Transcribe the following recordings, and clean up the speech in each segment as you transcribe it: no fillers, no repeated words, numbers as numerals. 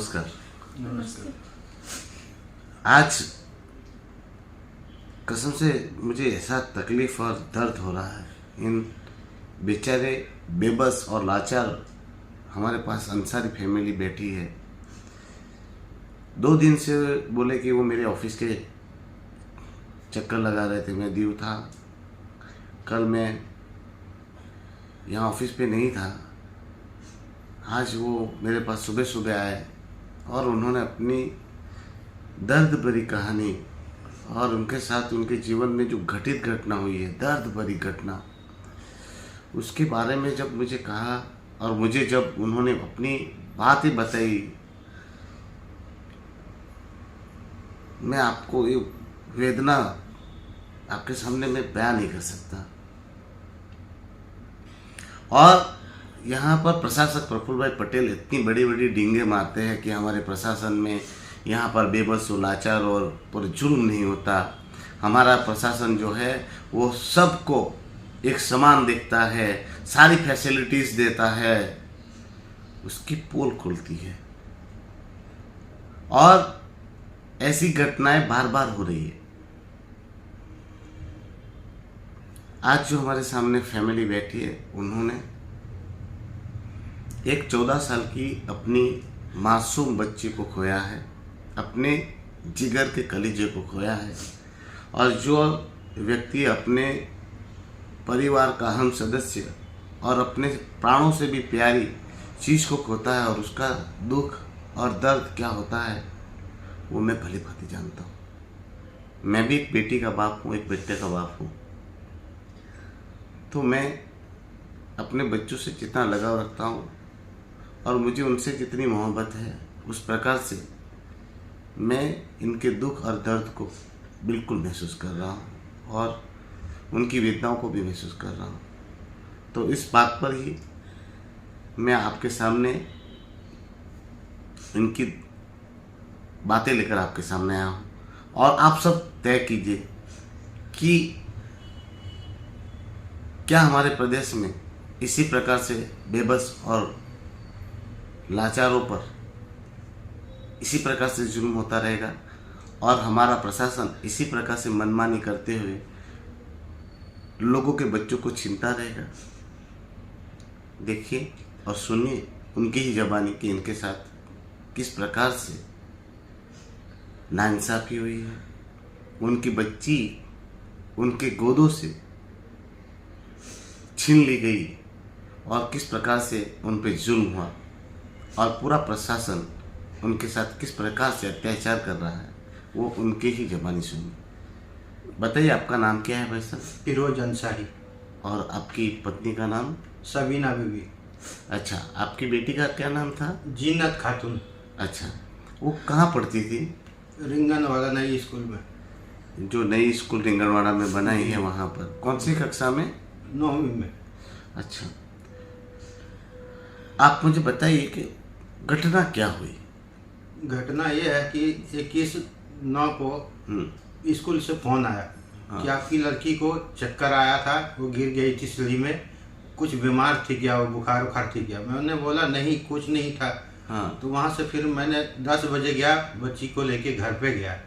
नमस्कार। नमस्कार। आज कसम से मुझे ऐसा तकलीफ और दर्द हो रहा है। इन बेचारे बेबस और लाचार हमारे पास अंसारी फैमिली बैठी है। 2 दिन से बोले कि वो मेरे ऑफिस के चक्कर लगा रहे थे। मैं दीव था, कल मैं यहाँ ऑफिस पे नहीं था। आज वो मेरे पास सुबह सुबह आए और उन्होंने अपनी दर्द भरी कहानी और उनके साथ उनके जीवन में जो घटित घटना हुई है, दर्द भरी घटना, उसके बारे में जब मुझे कहा और मुझे जब उन्होंने अपनी बातें बताई, मैं आपको ये वेदना आपके सामने मैं बयान नहीं कर सकता। और यहाँ पर प्रशासक प्रफुल्ल भाई पटेल इतनी बड़ी बड़ी डींगे मारते हैं कि हमारे प्रशासन में यहाँ पर बेबस और लाचार और पर जुल्म नहीं होता। हमारा प्रशासन जो है वो सबको एक समान देखता है, सारी फैसिलिटीज़ देता है। उसकी पोल खुलती है और ऐसी घटनाएं बार बार हो रही है। आज जो हमारे सामने फैमिली बैठी है, उन्होंने एक 14 साल की अपनी मासूम बच्ची को खोया है, अपने जिगर के कलीजे को खोया है। और जो व्यक्ति अपने परिवार का अहम सदस्य और अपने प्राणों से भी प्यारी चीज़ को खोता है और उसका दुख और दर्द क्या होता है वो मैं भली भांति जानता हूँ। मैं भी एक बेटी का बाप हूँ, एक बेटे का बाप हूँ। तो मैं अपने बच्चों से जितना लगाव रखता हूँ और मुझे उनसे जितनी मोहब्बत है, उस प्रकार से मैं इनके दुख और दर्द को बिल्कुल महसूस कर रहा हूँ और उनकी वेदनाओं को भी महसूस कर रहा हूँ। तो इस बात पर ही मैं आपके सामने इनकी बातें लेकर आपके सामने आया हूँ। और आप सब तय कीजिए कि क्या हमारे प्रदेश में इसी प्रकार से बेबस और लाचारों पर इसी प्रकार से जुल्म होता रहेगा और हमारा प्रशासन इसी प्रकार से मनमानी करते हुए लोगों के बच्चों को छीनता रहेगा। देखिए और सुनिए उनकी ही ज़बानी कि इनके साथ किस प्रकार से नाइंसाफ़ी हुई है। उनकी बच्ची उनके गोदों से छीन ली गई और किस प्रकार से उन पर जुल्म हुआ और पूरा प्रशासन उनके साथ किस प्रकार से अत्याचार कर रहा है, वो उनके ही ज़बानी सुनिए। बताइए आपका नाम क्या है भाई साहब? फिरोज अंसारी। और आपकी पत्नी का नाम? सबीना बीबी। अच्छा, आपकी बेटी का क्या नाम था? जीनत खातून। अच्छा, वो कहाँ पढ़ती थी? रिंगनवाड़ा नई स्कूल में। जो नई स्कूल रिंगनवाड़ा में बनाई है वहाँ पर। कौन सी कक्षा में? 9वीं में। अच्छा, आप मुझे बताइए कि घटना क्या हुई? घटना ये है कि 21/9 को स्कूल से फ़ोन आया कि आपकी लड़की को चक्कर आया था, वो गिर गई थी सीढ़ी में, कुछ बीमार थी क्या, वो बुखार उखार थी क्या? मैंने बोला नहीं, कुछ नहीं था। हाँ। तो वहाँ से फिर मैंने 10 बजे गया, बच्ची को लेके घर पे गया।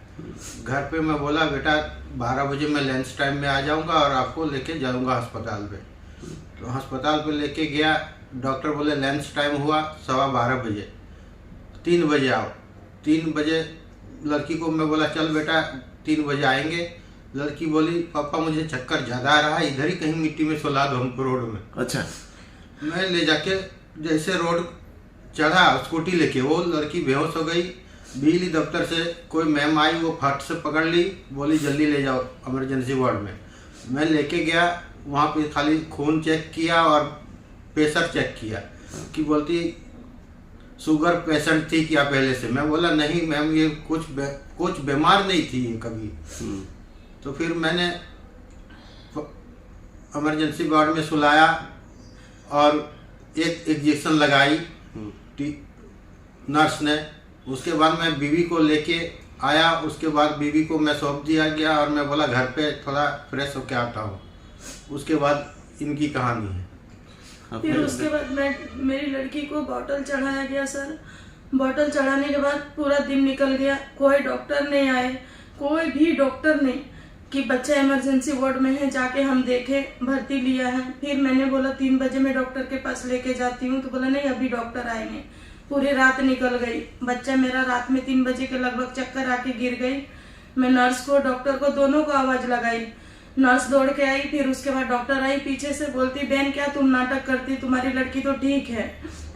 घर पे मैं बोला बेटा 12 बजे मैं लंच टाइम में आ जाऊँगा और आपको लेके जाऊँगा अस्पताल पे। तो अस्पताल पे लेके गया, डॉक्टर बोले लंच टाइम हुआ 12:15 बजे, 3 बजे आओ। 3 बजे लड़की को मैं बोला चल बेटा 3 बजे आएंगे। लड़की बोली पापा मुझे चक्कर ज़्यादा आ रहा है, इधर ही कहीं मिट्टी में सुला दो हमको रोड में। अच्छा। मैं ले जाके जैसे रोड चढ़ा स्कूटी लेके, वो लड़की बेहोश हो गई। बिजली दफ्तर से कोई मैम आई, वो फट से पकड़ ली, बोली जल्दी ले जाओ इमरजेंसी वार्ड में। मैं लेके गया, वहाँ पे खाली खून चेक किया और प्रेशर चेक किया कि बोलती शुगर पेशेंट थी क्या पहले से। मैं बोला नहीं मैम, ये कुछ बीमार नहीं थी ये कभी। तो फिर मैंने इमरजेंसी वार्ड में सुलाया और एक इंजेक्शन लगाई नर्स ने। उसके बाद मैं बीवी को लेके आया, उसके बाद बीवी को मैं सौंप दिया गया और मैं बोला घर पे थोड़ा फ्रेश होके आता हूँ। उसके बाद इनकी कहानी है। फिर उसके बाद मेरी लड़की को बॉटल चढ़ाया गया सर। बॉटल चढ़ाने के बाद पूरा दिन निकल गया, कोई डॉक्टर नहीं आए, कोई भी डॉक्टर नहीं कि बच्चा इमरजेंसी वार्ड में है, जाके हम देखे, भर्ती लिया है। फिर मैंने बोला 3 बजे मैं डॉक्टर के पास लेके जाती हूँ, तो बोला नहीं अभी डॉक्टर आएंगे। पूरी रात निकल गई, बच्चा मेरा रात में 3 बजे के लगभग चक्कर आके गिर गई। मैं नर्स को डॉक्टर को दोनों को आवाज लगाई, नर्स दौड़ के आई। फिर उसके बाद डॉक्टर आई पीछे से, बोलती बहन क्या तुम नाटक करती, तुम्हारी लड़की तो ठीक है,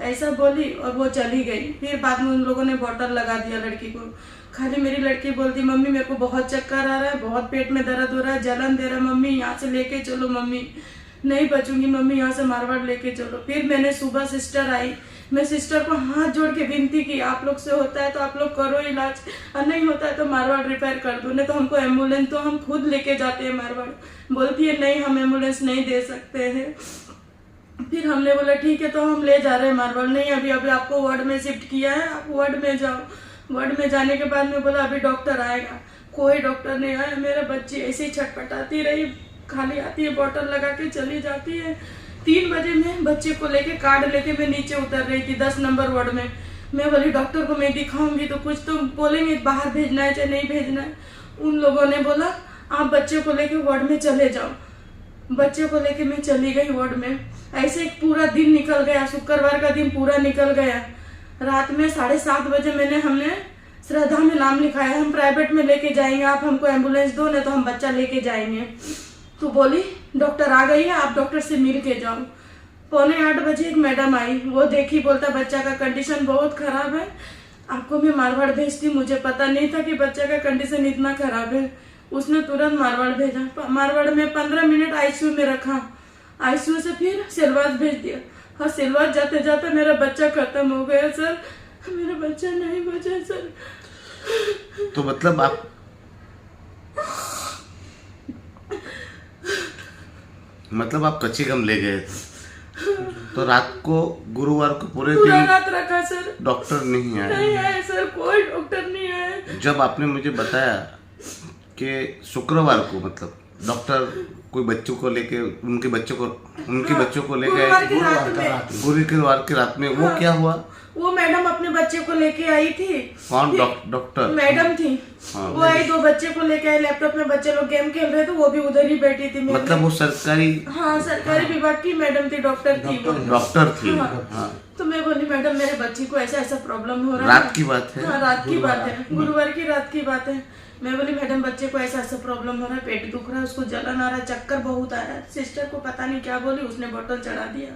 ऐसा बोली और वो चली गई। फिर बाद में उन लोगों ने बॉटल लगा दिया लड़की को। खाली मेरी लड़की बोलती मम्मी मेरे को बहुत चक्कर आ रहा है, बहुत पेट में दर्द हो रहा है, जलन दे रहा है, मम्मी यहाँ से लेके चलो, मम्मी नहीं बचूंगी, मम्मी यहाँ से मारवाड़ लेके चलो। फिर मैंने सुबह सिस्टर आई, मैं सिस्टर को हाथ जोड़ के विनती की, आप लोग से होता है तो आप लोग करो इलाज, और नहीं होता है तो मारवाड़ रिपेयर कर दो, नहीं तो हमको एम्बुलेंस तो हम खुद लेके जाते हैं मारवाड़। बोलती है नहीं हम एम्बुलेंस नहीं दे सकते हैं। फिर हमने बोला ठीक है तो हम ले जा रहे हैं मारवाड़। नहीं अभी अभी आपको वार्ड में शिफ्ट किया है, आप वार्ड में जाओ। वार्ड में जाने के बाद में बोला अभी डॉक्टर आएगा, कोई डॉक्टर नहीं आया। मेरा बच्ची ऐसे ही छटपटाती रही, खाली आती है बोतल लगा के चली जाती है। 3 बजे में बच्चे को लेके कार्ड लेके मैं नीचे उतर रही थी 10 नंबर वार्ड में। मैं बोली डॉक्टर को मैं दिखाऊंगी तो कुछ तो बोलेंगे, बाहर भेजना है चाहे नहीं भेजना है। उन लोगों ने बोला आप बच्चे को लेके वार्ड में चले जाओ। बच्चे को लेके मैं चली गई वार्ड में। ऐसे एक पूरा दिन निकल गया, शुक्रवार का दिन पूरा निकल गया। रात में 7:30 बजे हमने श्रद्धा में नाम लिखाया, हम प्राइवेट में लेके जाएंगे, आप हमको एम्बुलेंस दो नहीं तो हम बच्चा लेके जाएंगे। तो बोली डॉक्टर आ गई है, आप डॉक्टर से मिल के जाओ। 7:45 बजे एक मैडम आई, वो देखी, बोलता बच्चा का कंडीशन बहुत खराब है, आपको मैं मारवाड़ भेजती। मुझे पता नहीं था कि बच्चा का कंडीशन इतना खराब है। उसने तुरंत मारवाड़ भेजा। मारवाड़ में 15 मिनट आईसीयू में रखा, आईसीयू से फिर सिलवास भेज दिया। हाँ सिलवास जाते जाते मेरा बच्चा खत्म हो गया सर, मेरा बच्चा नहीं बचा सर। तो मतलब आप कच्ची गम ले गए थे, तो रात को गुरुवार को पूरे पूरा दिन रात रखा सर, डॉक्टर नहीं आया? नहीं आए सर, कोई डॉक्टर नहीं आया। जब आपने मुझे बताया कि शुक्रवार को मतलब डॉक्टर कोई बच्चों को लेके उनके बच्चों को लेके गुरुवार की रात में वो क्या हुआ? वो मैडम अपने बच्चे को लेके आई थी। कौन डॉक्टर? मैडम थी। हाँ, वो आई, 2 बच्चे को लेके आई, लैपटॉप में बच्चे लोग गेम खेल रहे थे, वो भी उधर ही बैठी थी। मतलब वो सरकारी? हाँ सरकारी विभाग की मैडम थी, डॉक्टर थी वो। डॉक्टर थी। हाँ। तो मैं बोली मैडम मेरे बच्ची को ऐसा ऐसा प्रॉब्लम हो रहा है। रात की बात है? हाँ रात की बात है, गुरुवार की रात की बात है। मैं बोली मैडम बच्चे को ऐसा ऐसा प्रॉब्लम हो रहा है, पेट दुख रहा है, उसको जलन आ रहा है, चक्कर बहुत आ रहा है। सिस्टर को पता नहीं क्या बोली, उसने बोतल चढ़ा दिया।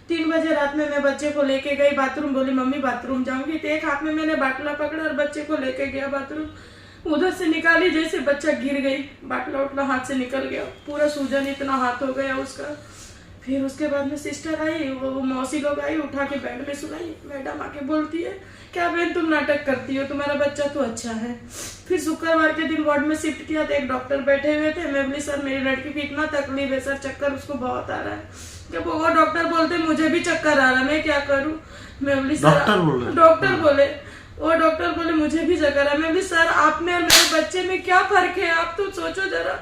3 बजे रात में मैं बच्चे को लेके गई बाथरूम, बोली मम्मी बाथरूम जाऊंगी, तो एक हाथ में मैंने बाटला पकड़ा और बच्चे को लेके गया बाथरूम। उधर से निकाली, जैसे बच्चा गिर गई, बाटला उटला हाथ से निकल गया, पूरा सूजन इतना हाथ हो गया उसका। फिर उसके बाद में सिस्टर आई, वो मौसी लोग आई, उठा के बेड में सुलाई। मैडम आके बोलती है क्या बहन तुम नाटक करती हो, तुम्हारा बच्चा तो अच्छा है। फिर शुक्रवार के दिन वार्ड में शिफ्ट किया तो एक डॉक्टर बैठे हुए थे। मैं बोली सर मेरी लड़की को इतना तकलीफ है सर, चक्कर उसको बहुत आ रहा है। जब वो डॉक्टर बोलते मुझे भी चक्कर आ रहा है, मैं क्या करूँ। मैं बोली डॉक्टर बोले वो डॉक्टर बोले मुझे भी चक्कर आ रहा है। मैं बोली सर आप में और मेरे बच्चे में क्या फर्क है, आप तो सोचो जरा।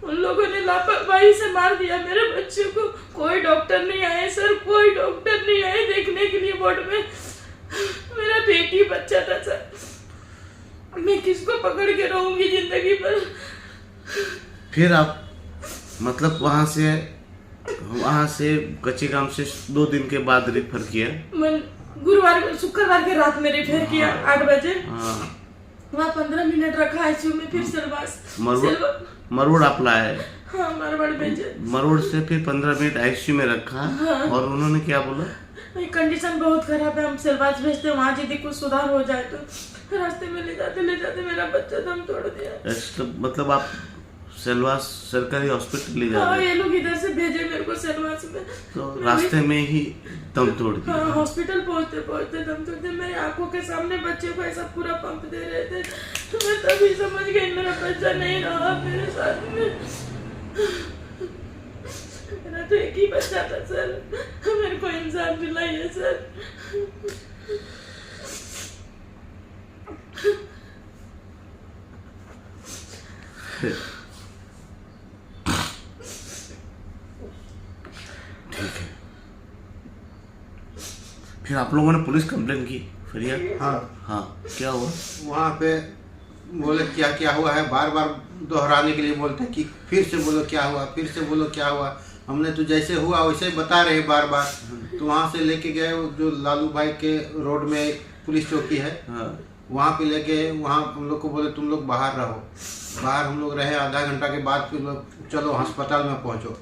उन लोगों ने लापरवाही से मार दिया मेरे बच्चे को। कोई डॉक्टर नहीं आए सर, कोई डॉक्टर नहीं आए देखने के लिए वार्ड में। मेरा बेटी बच्चा था सर, मैं किसको पकड़ के रहूंगी जिंदगी भर। फिर आप मतलब वहां से कच्ची गांव से 2 दिन के बाद रेफर किया? शुक्रवार के रात में रेफर किया 8 बजे। हाँ। वहाँ 15 मिनट रखा आईसीयू में, फिर सिलवास मरोड़ आप लाए? हाँ मरवाड़ भेजे। मरोड़ से फिर 15 मिनट आईसीयू में रखा। हाँ। और उन्होंने क्या बोला? कंडीशन बहुत खराब है, हम सिलवास भेजते, वहाँ यदि कुछ सुधार हो जाए तो। रास्ते में ले जाते मेरा बच्चा दम तोड़ दिया। मतलब आप सिलवास सरकारी हॉस्पिटल ले जा रहे? ये लोग इधर से भेजे मेरे को सिलवास में, तो रास्ते में ही दम तोड़ दिया? हाँ हॉस्पिटल पहुँचते दम तोड़ दिया। मेरी आंखों के सामने बच्चे को ऐसा पूरा पंप दे रहे थे, तो मैं तभी समझ गई मेरा बच्चा नहीं रहा मेरे साथ में। मेरा तो एक ही बच्चा था सर, मेरे को इंसान दिलाइए सर। फिर आप लोगों ने पुलिस कंप्लेन की? फरियाद? हाँ हाँ, क्या हुआ? वहाँ पे बोले क्या क्या हुआ है, बार बार दोहराने के लिए बोलते हैं कि फिर से बोलो क्या हुआ, फिर से बोलो क्या हुआ। हमने तो जैसे हुआ वैसे ही बता रहे बार बार। तो वहाँ से लेके गए जो लालू भाई के रोड में पुलिस चौकी है, हाँ, वहाँ पे लेके वहाँ हम लोग को बोले तुम लोग बाहर रहो। बाहर हम लोग रहे, आधा घंटा के बाद फिर चलो अस्पताल में पहुँचो।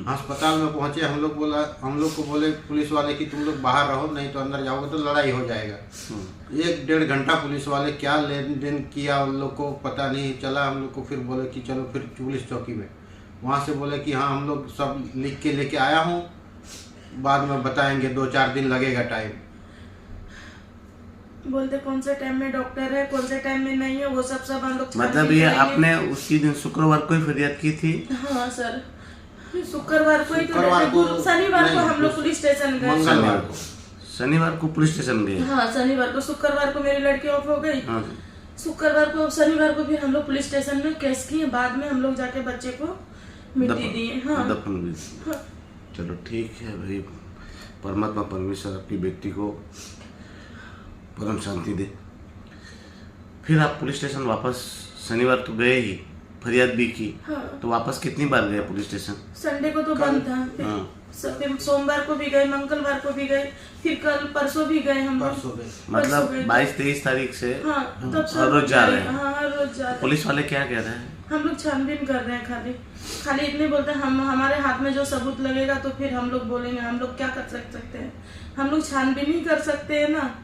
अस्पताल में पहुँचे, हम लोग को बोले पुलिस वाले कि तुम लोग बाहर रहो, नहीं तो अंदर जाओगे तो लड़ाई हो जाएगा। 1-1.5 घंटा पुलिस वाले क्या लेन देन किया उन लोग को पता नहीं चला। हम लोग को फिर बोले कि चलो फिर पुलिस चौकी में। वहाँ से बोले कि हाँ हम लोग सब लिख के लेके आया हूँ, बाद में बताएंगे, 2-4 दिन लगेगा टाइम। बोलते कौन से टाइम में डॉक्टर है, कौन से टाइम में नहीं है, वो सब हम लोग मतलब ये आपने उसी दिन शुक्रवार को ही फरियाद की थी? हाँ सर, शुक्रवार को ही तो शुक्रवार को शनिवार को नहीं, हम लोग पुलिस स्टेशन गए। शनिवार को पुलिस स्टेशन गए? हाँ शनिवार को, शुक्रवार को मेरी लड़की ऑफ हो गई। हाँ। शुक्रवार को, शनिवार को फिर हम लोग पुलिस स्टेशन में केस किए, बाद में हम लोग जाके बच्चे को मिट्टी दिए। हाँ दफन भी। हाँ। चलो ठीक है भाई, परमात्मा परमेश्वर आपकी बेटी को परम शांति दे। फिर आप पुलिस स्टेशन वापस शनिवार तो गए ही, फरियाद भी की। हाँ। तो वापस कितनी बार गए पुलिस स्टेशन? संडे को तो बंद था, फिर हाँ। फिर सोमवार को भी गए, मंगलवार को भी गए, फिर कल परसों भी गए हम लोग। मतलब 22-23 तारीख से हाँ, तब हर रोज जा रहे हैं? हाँ हर रोज जा रहे हैं। पुलिस वाले क्या कह रहे हैं? हम लोग छानबीन कर रहे हैं, खाली इतने बोलते हैं हम, हमारे हाथ में जो सबूत लगेगा तो फिर हम लोग बोलेंगे। हम लोग क्या कर सकते हैं, हम लोग छानबीन ही कर सकते हैं ना,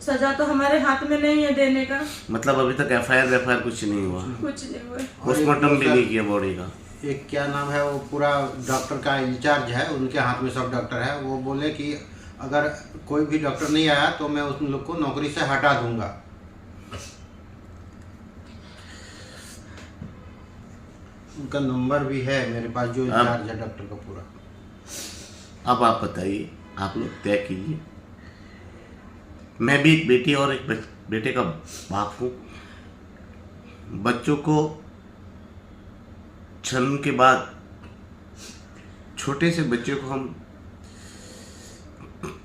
सजा तो हमारे हाथ में नहीं है देने का। मतलब अभी तक एफआईआर कुछ नहीं हुआ? कुछ नहीं हुआ। पोस्टमार्टम भी नहीं किया बॉडी का? एक क्या नाम है वो पूरा डॉक्टर का इंचार्ज है, उनके हाथ में सब डॉक्टर है। वो बोले कि अगर कोई भी डॉक्टर नहीं आया तो मैं उन लोग को नौकरी से हटा दूंगा। उनका नंबर भी है मेरे पास, जो इंचार्ज है डॉक्टर का पूरा। अब आप बताइए, आप लोग तय कीजिए। मैं भी एक बेटी और एक बेटे का बाप हूँ। बच्चों को जन्म के बाद, छोटे से बच्चे को हम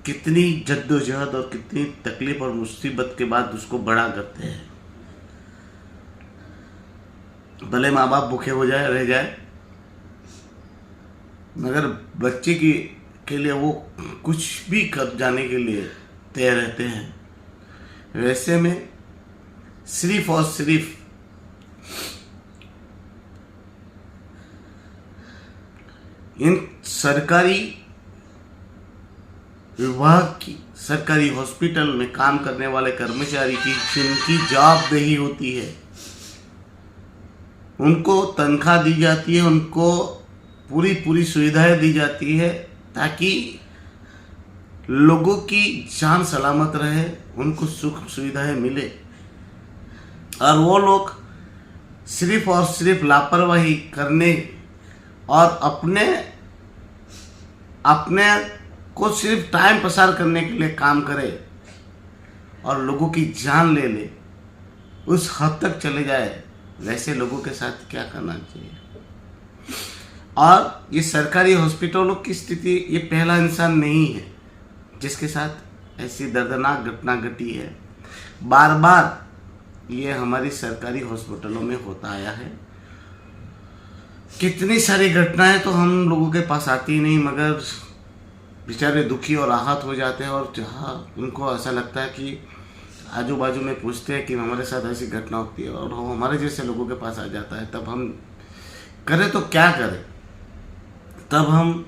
कितनी जद्दोजहद और कितनी तकलीफ और मुसीबत के बाद उसको बड़ा करते हैं। भले माँ बाप भूखे हो जाए, रह जाए, मगर बच्चे के लिए वो कुछ भी कर जाने के लिए तैयार रहते हैं। वैसे में सिर्फ और सिर्फ इन सरकारी विभाग की, सरकारी हॉस्पिटल में काम करने वाले कर्मचारी की जिनकी जवाबदेही होती है, उनको तनख्वाह दी जाती है, उनको पूरी सुविधाएं दी जाती है ताकि लोगों की जान सलामत रहे, उनको सुख सुविधाएं मिले। और वो लोग सिर्फ और सिर्फ लापरवाही करने और अपने को सिर्फ टाइम पसार करने के लिए काम करे और लोगों की जान ले ले, उस हद तक चले जाए, वैसे लोगों के साथ क्या करना चाहिए। और ये सरकारी हॉस्पिटलों की स्थिति, ये पहला इंसान नहीं है जिसके साथ ऐसी दर्दनाक घटना घटी है। बार बार ये हमारी सरकारी हॉस्पिटलों में होता आया है। कितनी सारी घटनाएं तो हम लोगों के पास आती ही नहीं, मगर बेचारे दुखी और आहत हो जाते हैं। और जहाँ उनको ऐसा लगता है कि आजू बाजू में पूछते हैं कि हमारे साथ ऐसी घटना होती है, और वो हमारे जैसे लोगों के पास आ जाता है, तब हम करें तो क्या करें। तब हम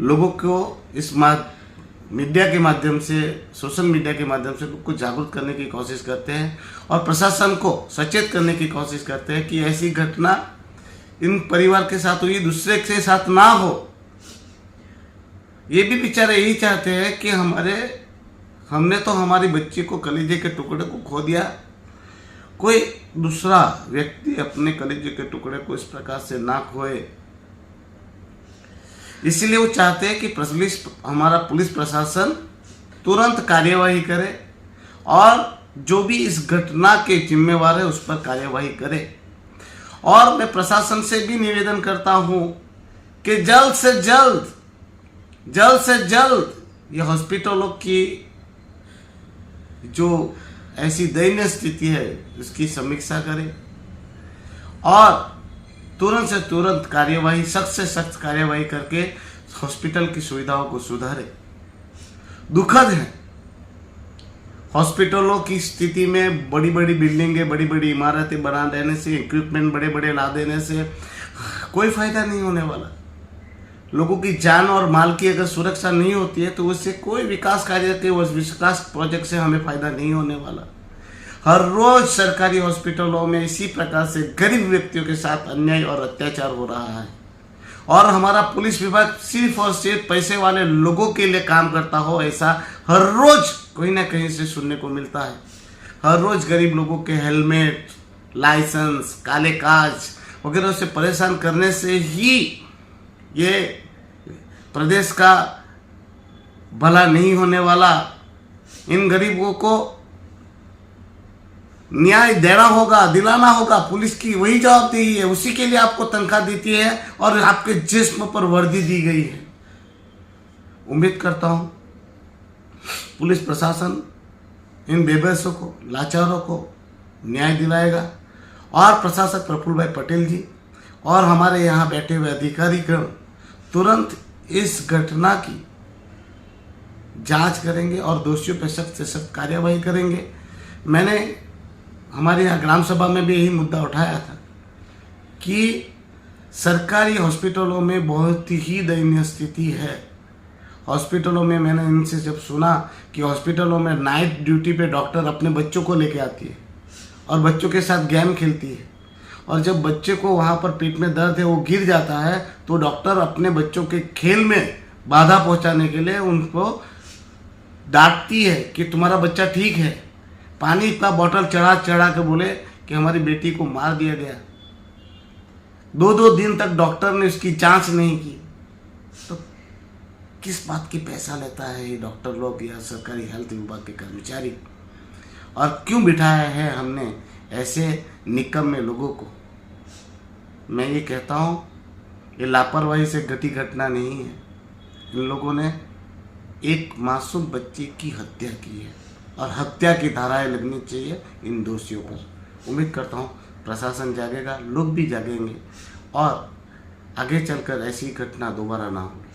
लोगों को इस मीडिया के माध्यम से, सोशल मीडिया के माध्यम से लोग को जागरूक करने की कोशिश करते हैं और प्रशासन को सचेत करने की कोशिश करते हैं कि ऐसी घटना इन परिवार के साथ हुई, दूसरे के साथ ना हो। ये भी बेचारे यही चाहते हैं कि हमने तो हमारी बच्ची को, कलेजे के टुकड़े को खो दिया, कोई दूसरा व्यक्ति अपने कलेजे के टुकड़े को इस प्रकार से ना खोए। इसलिए वो चाहते हैं कि हमारा पुलिस प्रशासन तुरंत कार्यवाही करे और जो भी इस घटना के जिम्मेवार है उस पर कार्यवाही करे। और मैं प्रशासन से भी निवेदन करता हूं कि जल्द से जल्द ये हॉस्पिटलों की जो ऐसी दयनीय स्थिति है उसकी समीक्षा करे और तुरंत से तुरंत कार्यवाही, सख्त से सख्त कार्यवाही करके हॉस्पिटल की सुविधाओं को सुधारे। दुखद है, हॉस्पिटलों की स्थिति में बड़ी बड़ी बिल्डिंगें, बड़ी बड़ी इमारतें बना देने से, इक्विपमेंट बड़े बड़े ला देने से कोई फायदा नहीं होने वाला। लोगों की जान और माल की अगर सुरक्षा नहीं होती है तो उससे कोई विकास कार्य के उस विकास प्रोजेक्ट से हमें फायदा नहीं होने वाला। हर रोज सरकारी हॉस्पिटलों में इसी प्रकार से गरीब व्यक्तियों के साथ अन्याय और अत्याचार हो रहा है और हमारा पुलिस विभाग सिर्फ और सिर्फ पैसे वाले लोगों के लिए काम करता हो, ऐसा हर रोज कोई ना कहीं से सुनने को मिलता है। हर रोज गरीब लोगों के हेलमेट, लाइसेंस, काले काज वगैरह से परेशान करने से ही ये प्रदेश का भला नहीं होने वाला। इन गरीबों को न्याय देना होगा, दिलाना होगा। पुलिस की वही जवाबदेही है, उसी के लिए आपको तनख्वाह देती है और आपके जिस्म पर वर्दी दी गई है। उम्मीद करता हूं पुलिस प्रशासन इन बेबसों को, लाचारों को न्याय दिलाएगा और प्रशासक प्रफुल्ल भाई पटेल जी और हमारे यहाँ बैठे हुए अधिकारीगण तुरंत इस घटना की जांच करेंगे और दोषियों पर सख्त से सख्त कार्यवाही करेंगे। मैंने हमारे यहाँ ग्राम सभा में भी यही मुद्दा उठाया था कि सरकारी हॉस्पिटलों में बहुत ही दयनीय स्थिति है। हॉस्पिटलों में मैंने इनसे जब सुना कि हॉस्पिटलों में नाइट ड्यूटी पे डॉक्टर अपने बच्चों को लेके आती है और बच्चों के साथ गेम खेलती है और जब बच्चे को वहाँ पर पेट में दर्द है, वो गिर जाता है, तो डॉक्टर अपने बच्चों के खेल में बाधा पहुँचाने के लिए उनको डांटती है कि तुम्हारा बच्चा ठीक है। पानी का बोतल चढ़ा चढ़ा के बोले कि हमारी बेटी को मार दिया गया। 2-2 दिन तक डॉक्टर ने उसकी जांच नहीं की। तो किस बात की पैसा लेता है ये डॉक्टर लोग या सरकारी हेल्थ विभाग के कर्मचारी? और क्यों बिठाया है हमने ऐसे निकम्मे लोगों को? मैं ये कहता हूँ ये लापरवाही से घटी घटना नहीं है। इन लोगों ने एक मासूम बच्चे की हत्या की है और हत्या की धाराएं लगनी चाहिए इन दोषियों पर। उम्मीद करता हूँ प्रशासन जागेगा, लोग भी जागेंगे और आगे चलकर ऐसी घटना दोबारा ना होगी।